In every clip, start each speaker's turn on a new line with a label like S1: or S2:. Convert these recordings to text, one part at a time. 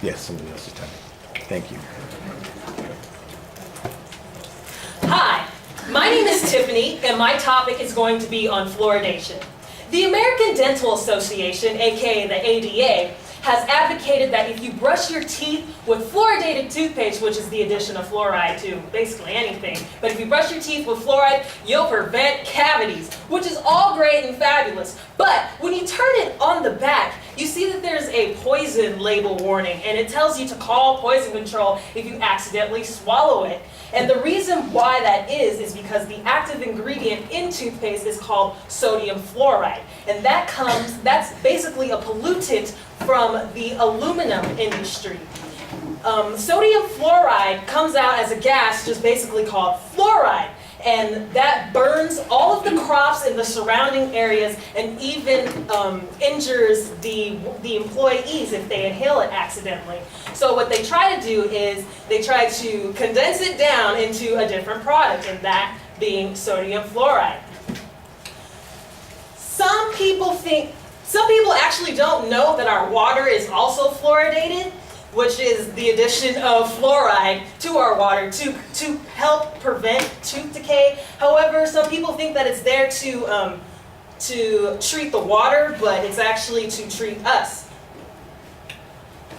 S1: Yes, somebody else is typing. Thank you.
S2: Hi, my name is Tiffany, and my topic is going to be on fluoridation. The American Dental Association, aka the ADA, has advocated that if you brush your teeth with fluoridated toothpaste, which is the addition of fluoride to basically anything, but if you brush your teeth with fluoride, you'll prevent cavities, which is all great and fabulous. But when you turn it on the back, you see that there's a poison label warning, and it tells you to call poison control if you accidentally swallow it. And the reason why that is because the active ingredient in toothpaste is called sodium fluoride. And that's basically a pollutant from the aluminum industry. Sodium fluoride comes out as a gas just basically called fluoride. And that burns all of the crops in the surrounding areas and even injures the employees if they inhale it accidentally. So what they try to do is they try to condense it down into a different product, and that being sodium fluoride. Some people actually don't know that our water is also fluoridated, which is the addition of fluoride to our water to help prevent tooth decay. However, some people think that it's there to treat the water, but it's actually to treat us.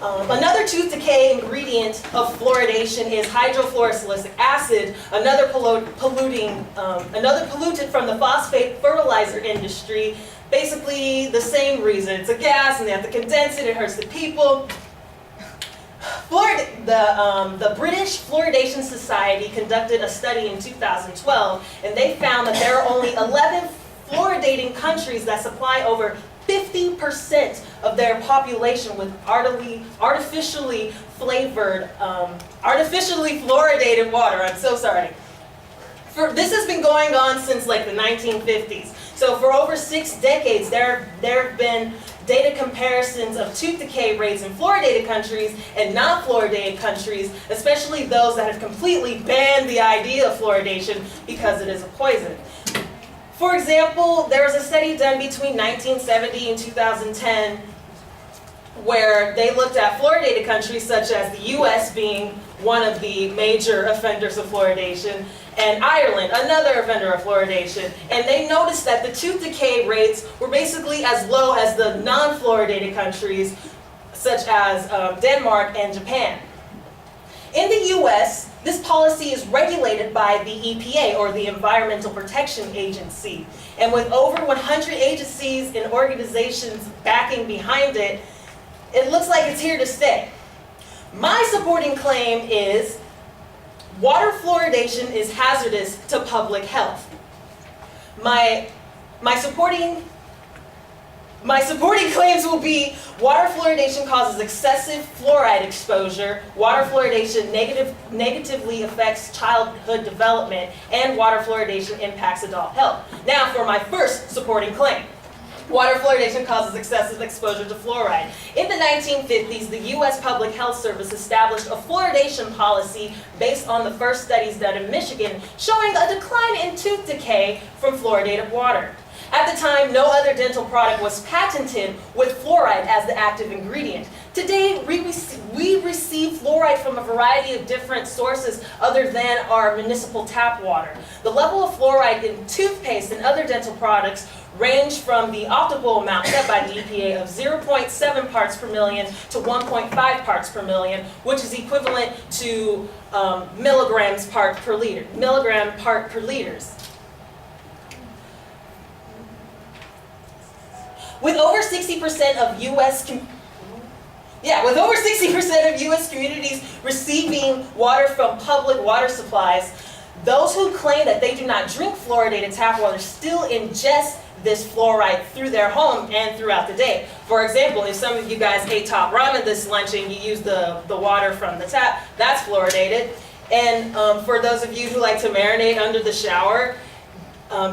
S2: Another tooth decay ingredient of fluoridation is hydrofluorosilicic acid, another pollutant from the phosphate fertilizer industry. Basically the same reason. It's a gas and they have to condense it, it hurts the people. The British Fluoridation Society conducted a study in 2012, and they found that there are only 11 fluoridating countries that supply over 50% of their population with artificially fluoridated water. I'm so sorry. This has been going on since like the 1950s. So for over 6 decades, there have been data comparisons of tooth decay rates in fluoridated countries and non-fluoridated countries, especially those that have completely banned the idea of fluoridation because it is a poison. For example, there was a study done between 1970 and 2010 where they looked at fluoridated countries such as the US being one of the major offenders of fluoridation, and Ireland, another offender of fluoridation, and they noticed that the tooth decay rates were basically as low as the non-fluoridated countries such as Denmark and Japan. In the US, this policy is regulated by the EPA, or the Environmental Protection Agency, and with over 100 agencies and organizations backing behind it, it looks like it's here to stay. My supporting claim is water fluoridation is hazardous to public health. My supporting claims will be water fluoridation causes excessive fluoride exposure, water fluoridation negatively affects childhood development, and water fluoridation impacts adult health. Now for my first supporting claim. Water fluoridation causes excessive exposure to fluoride. In the 1950s, the U.S. Public Health Service established a fluoridation policy based on the first studies done in Michigan, showing a decline in tooth decay from fluoridated water. At the time, no other dental product was patented with fluoride as the active ingredient. Today, we receive fluoride from a variety of different sources other than our municipal tap water. The level of fluoride in toothpaste and other dental products range from the optimal amount set by the EPA of 0.7 parts per million to 1.5 parts per million, which is equivalent to milligram part per liters. With over 60% of U.S. communities receiving water from public water supplies, those who claim that they do not drink fluoridated tap water still ingest this fluoride through their home and throughout the day. For example, if some of you guys ate top ramen this lunch and you used the water from the tap, that's fluoridated. And for those of you who like to marinate under the shower,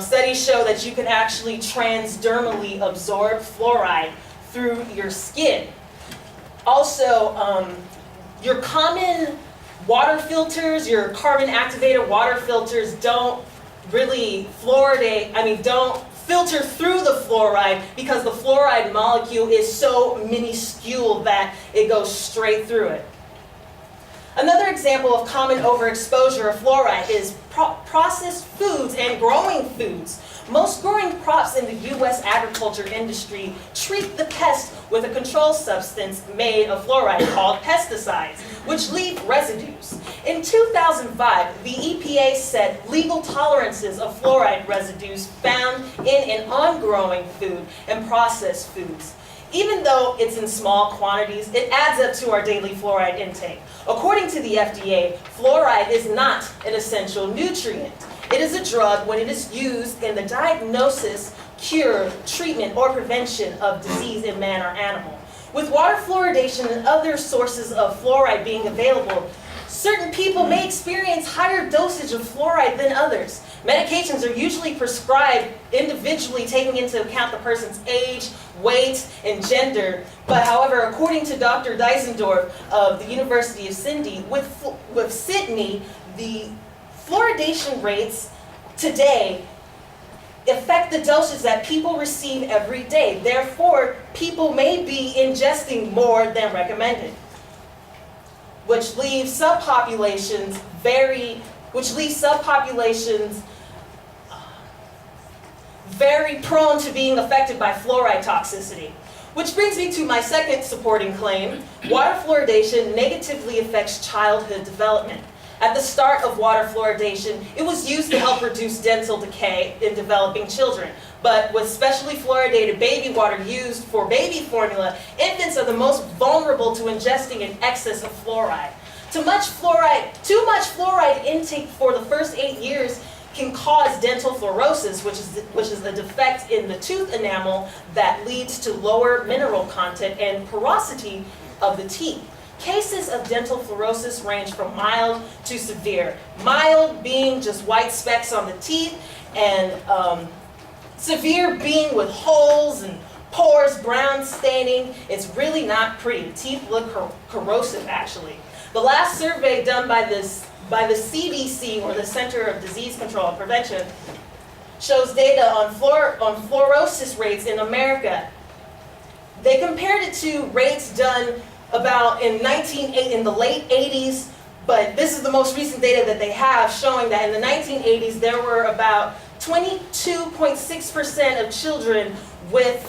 S2: studies show that you can actually transdermally absorb fluoride through your skin. Also, your common water filters, your carbon activated water filters don't really don't filter through the fluoride because the fluoride molecule is so minuscule that it goes straight through it. Another example of common overexposure of fluoride is processed foods and growing foods. Most growing crops in the U.S. agriculture industry treat the pest with a control substance made of fluoride called pesticides, which leave residues. In 2005, the EPA set legal tolerances of fluoride residues found in and on growing food and processed foods. Even though it's in small quantities, it adds up to our daily fluoride intake. According to the FDA, fluoride is not an essential nutrient. It is a drug when it is used in the diagnosis, cure, treatment, or prevention of disease in man or animal. With water fluoridation and other sources of fluoride being available, certain people may experience higher dosage of fluoride than others. Medications are usually prescribed individually, taking into account the person's age, weight, and gender. But however, according to Dr. Deisendorf of the University of Sydney, with Sydney, the fluoridation rates today affect the dosage that people receive every day. Therefore, people may be ingesting more than recommended, which leaves subpopulations very prone to being affected by fluoride toxicity. Which brings me to my second supporting claim. Water fluoridation negatively affects childhood development. At the start of water fluoridation, it was used to help reduce dental decay in developing children. But with specially fluoridated baby water used for baby formula, infants are the most vulnerable to ingesting an excess of fluoride. Too much fluoride intake for the first 8 years can cause dental fluorosis, which is a defect in the tooth enamel that leads to lower mineral content and porosity of the teeth. Cases of dental fluorosis range from mild to severe. Mild being just white specks on the teeth, and severe being with holes and pores, brown staining. It's really not pretty. Teeth look corrosive, actually. The last survey done by the CDC, or the Center of Disease Control and Prevention, shows data on fluorosis rates in America. They compared it to rates done about in the late 80s, but this is the most recent data that they have, showing that in the 1980s there were about 22.6% of children with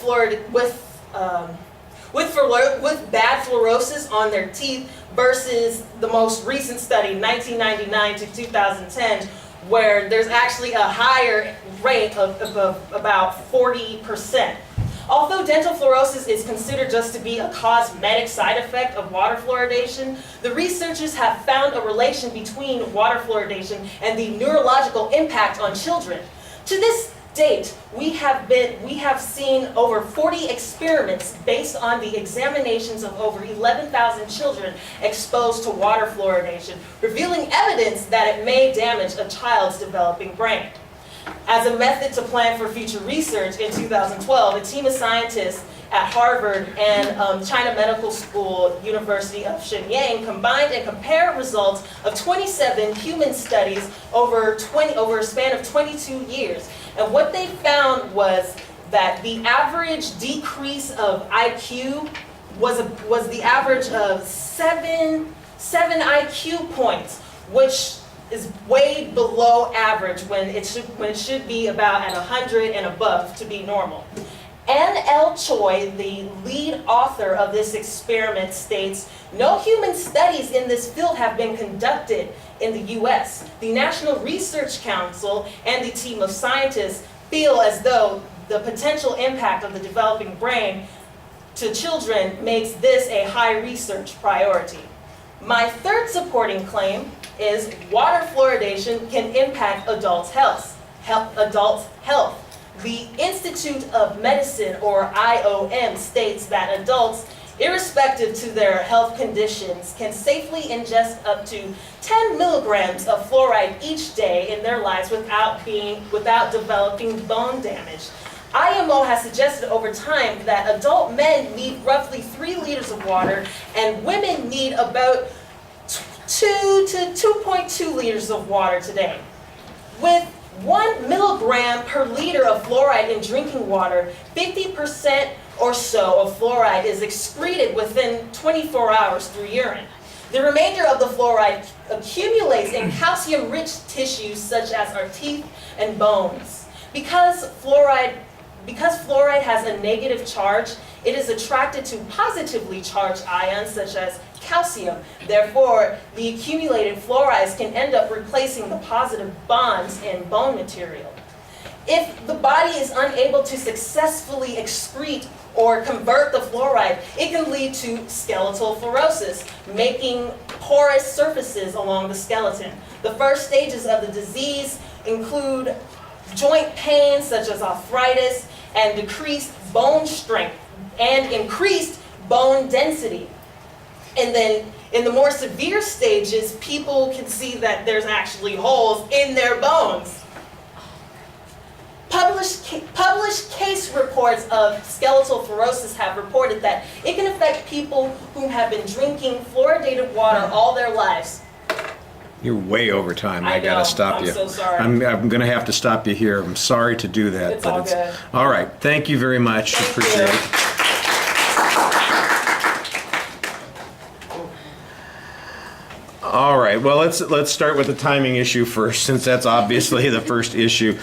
S2: bad fluorosis on their teeth, versus the most recent study, 1999 to 2010, where there's actually a higher rate of about 40%. Although dental fluorosis is considered just to be a cosmetic side effect of water fluoridation, the researchers have found a relation between water fluoridation and the neurological impact on children. To this date, we have seen over 40 experiments based on the examinations of over 11,000 children exposed to water fluoridation, revealing evidence that it may damage a child's developing brain. As a method to plan for future research, in 2012, a team of scientists at Harvard and China Medical School, University of Shenyang, combined and compared results of 27 human studies over a span of 22 years. And what they found was that the average decrease of IQ was the average of 7 IQ points, which is way below average when it should be about at 100 and above to be normal. Ann L. Choi, the lead author of this experiment, states, "No human studies in this field have been conducted in the U.S. The National Research Council and the team of scientists feel as though the potential impact of the developing brain to children makes this a high research priority." My third supporting claim is water fluoridation can impact adult health. The Institute of Medicine, or IOM, states that adults, irrespective to their health conditions, can safely ingest up to 10 milligrams of fluoride each day in their lives without developing bone damage. IMO has suggested over time that adult men need roughly 3 liters of water, and women need about 2 to 2.2 liters of water today. With 1 milligram per liter of fluoride in drinking water, 50% or so of fluoride is excreted within 24 hours through urine. The remainder of the fluoride accumulates in calcium-rich tissues such as our teeth and bones. Because fluoride has a negative charge, it is attracted to positively charged ions such as calcium. Therefore, the accumulated fluorides can end up replacing the positive bonds in bone material. If the body is unable to successfully excrete or convert the fluoride, it can lead to skeletal fluorosis, making porous surfaces along the skeleton. The first stages of the disease include joint pain such as arthritis and decreased bone strength and increased bone density. And then in the more severe stages, people can see that there's actually holes in their bones. Published case reports of skeletal fluorosis have reported that it can affect people who have been drinking fluoridated water all their lives.
S1: You're way over time.
S2: I
S1: I gotta
S2: know.
S1: stop
S2: I'm
S1: you.
S2: so sorry.
S1: I'm gonna have to stop you here. I'm sorry to do that.
S2: It's all good.
S1: All right. Thank you very much.
S2: Thank
S1: Appreciate
S2: you.
S1: it. All right. Well, let's start with the timing issue first, since that's obviously the first issue.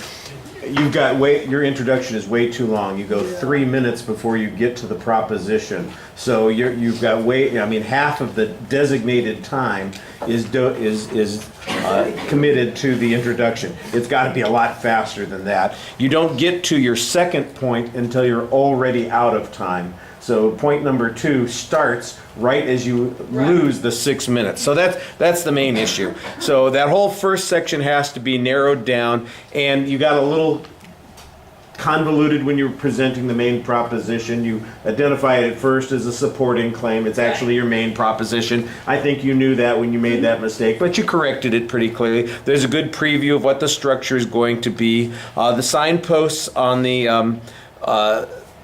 S1: You've got your introduction is way too long. You go 3 minutes before you get to the proposition. So you've got half of the designated time is committed to the introduction. It's got to be a lot faster than that. You don't get to your second point until you're already out of time. So point number 2 starts right as you lose the 6 minutes. So that's the main issue. So that whole first section has to be narrowed down, and you got a little convoluted when you're presenting the main proposition. You identify it at first as a supporting claim. It's actually your main proposition. I think you knew that when you made that mistake, but you corrected it pretty clearly. There's a good preview of what the structure is going to be. The signposts on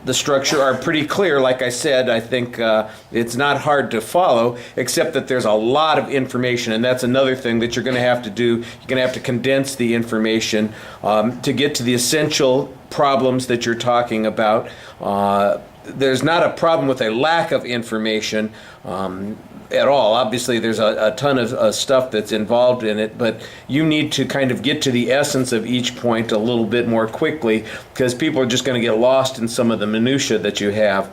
S1: the structure are pretty clear. Like I said, I think it's not hard to follow, except that there's a lot of information, and that's another thing that you're going to have to do. You're going to have to condense the information to get to the essential problems that you're talking about. There's not a problem with a lack of information at all. Obviously, there's a ton of stuff that's involved in it, but you need to kind of get to the essence of each point a little bit more quickly, because people are just going to get lost in some of the minutia that you have.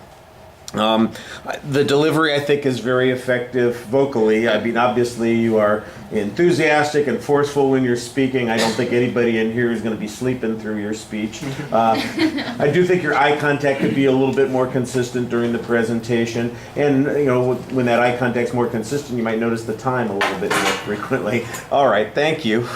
S1: The delivery, I think, is very effective vocally. I mean, obviously, you are enthusiastic and forceful when you're speaking. I don't think anybody in here is going to be sleeping through your speech. I do think your eye contact could be a little bit more consistent during the presentation. And, when that eye contact's more consistent, you might notice the time a little bit more frequently. All right, thank you.